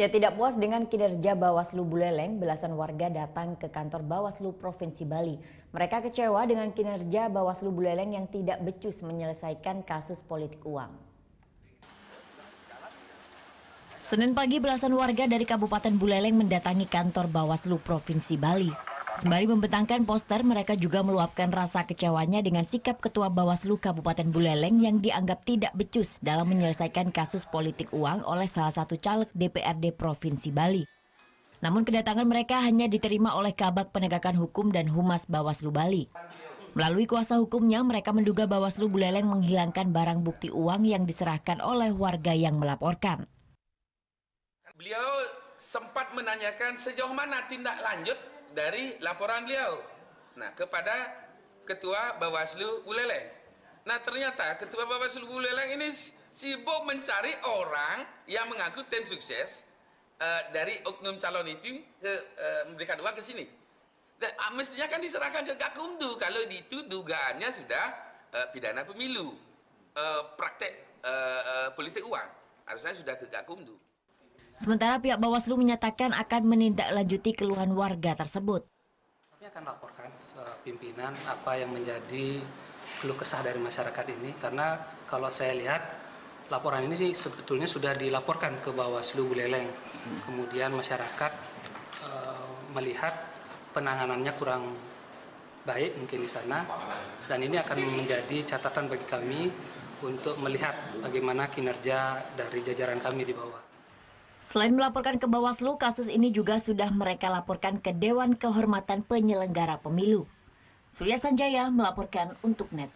Ya, tidak puas dengan kinerja Bawaslu Buleleng, belasan warga datang ke kantor Bawaslu Provinsi Bali. Mereka kecewa dengan kinerja Bawaslu Buleleng yang tidak becus menyelesaikan kasus politik uang. Senin pagi, belasan warga dari Kabupaten Buleleng mendatangi kantor Bawaslu Provinsi Bali. Sembari membentangkan poster, mereka juga meluapkan rasa kecewanya dengan sikap Ketua Bawaslu Kabupaten Buleleng yang dianggap tidak becus dalam menyelesaikan kasus politik uang oleh salah satu caleg DPRD Provinsi Bali. Namun kedatangan mereka hanya diterima oleh Kabag Penegakan Hukum dan Humas Bawaslu Bali. Melalui kuasa hukumnya, mereka menduga Bawaslu Buleleng menghilangkan barang bukti uang yang diserahkan oleh warga yang melaporkan. Beliau sempat menanyakan sejauh mana tindak lanjut dari laporan beliau. Nah, kepada Ketua Bawaslu Buleleng. Nah, ternyata Ketua Bawaslu Buleleng ini sibuk mencari orang yang mengaku tim sukses dari oknum calon itu memberikan uang ke sini. Dan mestinya kan diserahkan ke Gakumdu kalau itu dugaannya sudah pidana pemilu, praktek politik uang. Harusnya sudah ke Gakumdu. Sementara pihak Bawaslu menyatakan akan menindaklanjuti keluhan warga tersebut. Kami akan laporkan pimpinan apa yang menjadi keluh kesah dari masyarakat ini, karena kalau saya lihat laporan ini sih sebetulnya sudah dilaporkan ke Bawaslu Buleleng. Kemudian masyarakat melihat penanganannya kurang baik mungkin di sana, dan ini akan menjadi catatan bagi kami untuk melihat bagaimana kinerja dari jajaran kami di bawah. Selain melaporkan ke Bawaslu, kasus ini juga sudah mereka laporkan ke Dewan Kehormatan Penyelenggara Pemilu. Surya Sanjaya melaporkan untuk NET.